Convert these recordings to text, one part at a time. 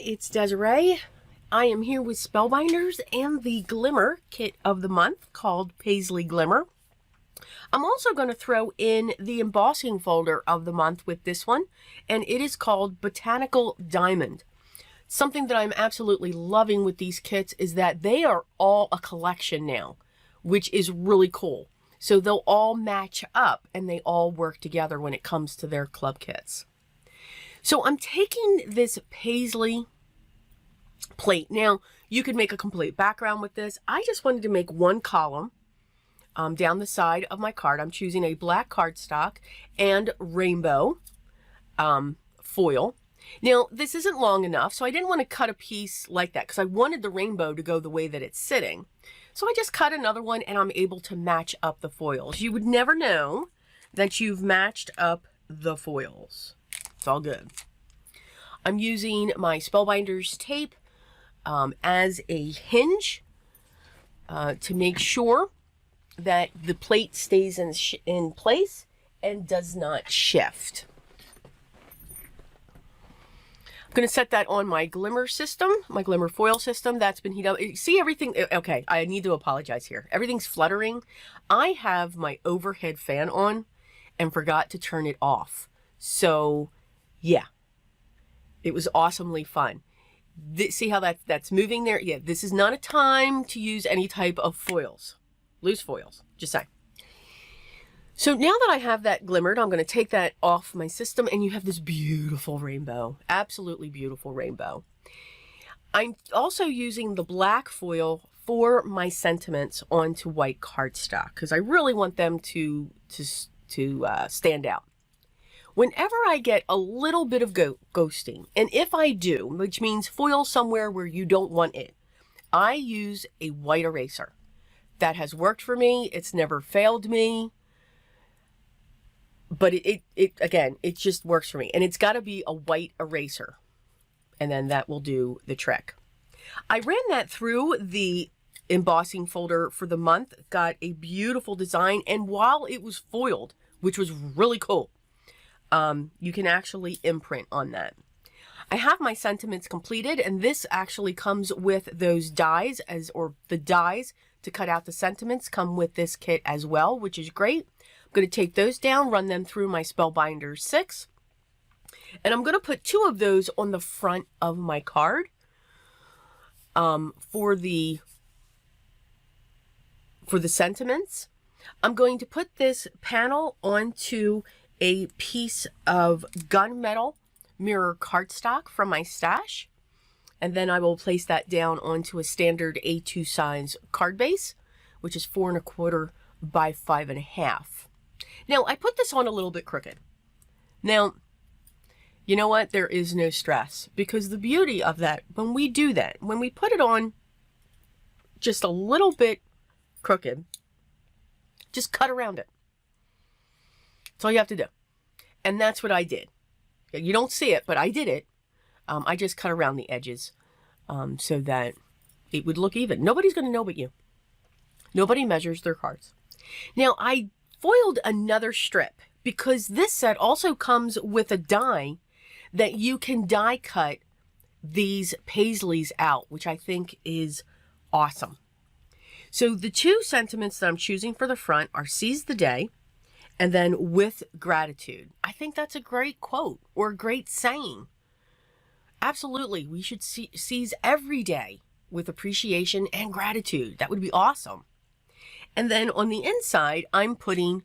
it's Desiree. I am here with Spellbinders and the Glimmer kit of the month called Paisley Glimmer. I'm also going to throw in the embossing folder of the month with this one, and it is called Botanical Diamond. Something that I'm absolutely loving with these kits is that they are all a collection now, which is really cool. So they'll all match up and they all work together when it comes to their club kits. So I'm taking this Paisley plate. Now, you could make a complete background with this. I just wanted to make one column down the side of my card. I'm choosing a black cardstock and rainbow foil. Now, this isn't long enough, so I didn't want to cut a piece like that because I wanted the rainbow to go the way that it's sitting. So I just cut another one and I'm able to match up the foils. You would never know that you've matched up the foils. It's all good. I'm using my Spellbinders tape as a hinge to make sure that the plate stays in place and does not shift. I'm going to set that on my Glimmer system, my Glimmer foil system. That's been heated up. See everything? Okay, I need to apologize here. Everything's fluttering. I have my overhead fan on and forgot to turn it off. So, yeah, it was awesomely fun. See how that's moving there? Yeah, this is not a time to use any type of foils. Loose foils, just saying. So now that I have that glimmered, I'm going to take that off my system and you have this beautiful rainbow. Absolutely beautiful rainbow. I'm also using the black foil for my sentiments onto white cardstock because I really want them to stand out. Whenever I get a little bit of ghosting, and if I do, which means foil somewhere where you don't want it, I use a white eraser. That has worked for me. It's never failed me. But again, it just works for me. And it's got to be a white eraser. And then that will do the trick. I ran that through the embossing folder for the month. Got a beautiful design. And while it was foiled, which was really cool, you can actually imprint on that. I have my sentiments completed. And this actually comes with those dies, or the dies to cut out the sentiments come with this kit as well, which is great. I'm going to take those down, run them through my Spellbinders 6. And I'm going to put 2 of those on the front of my card for the sentiments. I'm going to put this panel onto a piece of gunmetal mirror cardstock from my stash. And then I will place that down onto a standard A2 size card base, which is 4 1/4 by 5 1/2. Now, I put this on a little bit crooked. Now, you know what? There is no stress because the beauty of that, when we do that, when we put it on just a little bit crooked, just cut around it. That's all you have to do. And that's what I did. You don't see it, but I did it. I just cut around the edges so that it would look even. Nobody's going to know but you. Nobody measures their cards. Now, I foiled another strip because this set also comes with a die that you can die cut these Paisleys out, which I think is awesome. So the 2 sentiments that I'm choosing for the front are seize the day and then with gratitude. I think that's a great quote or a great saying. Absolutely, we should seize every day with appreciation and gratitude. That would be awesome. And then on the inside, I'm putting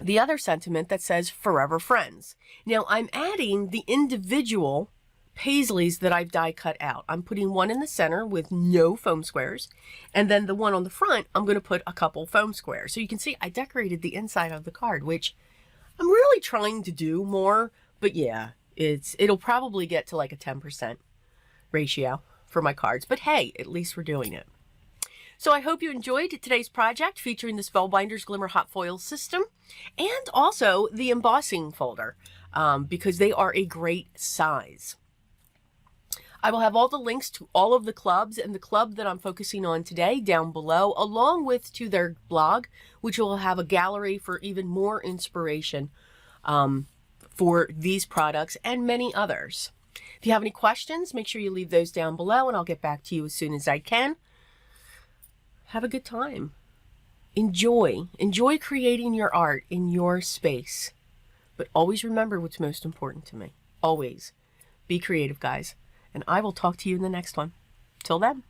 the other sentiment that says forever friends. Now I'm adding the individual Paisleys that I've die cut out. I'm putting one in the center with no foam squares. And then the one on the front, I'm going to put a couple foam squares. So you can see I decorated the inside of the card, which I'm really trying to do more. But yeah, it'll probably get to like a 10% ratio for my cards. But hey, at least we're doing it. So I hope you enjoyed today's project featuring the Spellbinders Glimmer Hot Foil system and also the embossing folder because they are a great size. I will have all the links to all of the clubs and the club that I'm focusing on today down below, along with to their blog, which will have a gallery for even more inspiration for these products and many others. If you have any questions, make sure you leave those down below and I'll get back to you as soon as I can. Have a good time. Enjoy creating your art in your space. But always remember what's most important to me. Always. Be creative, guys. And I will talk to you in the next one. Till then.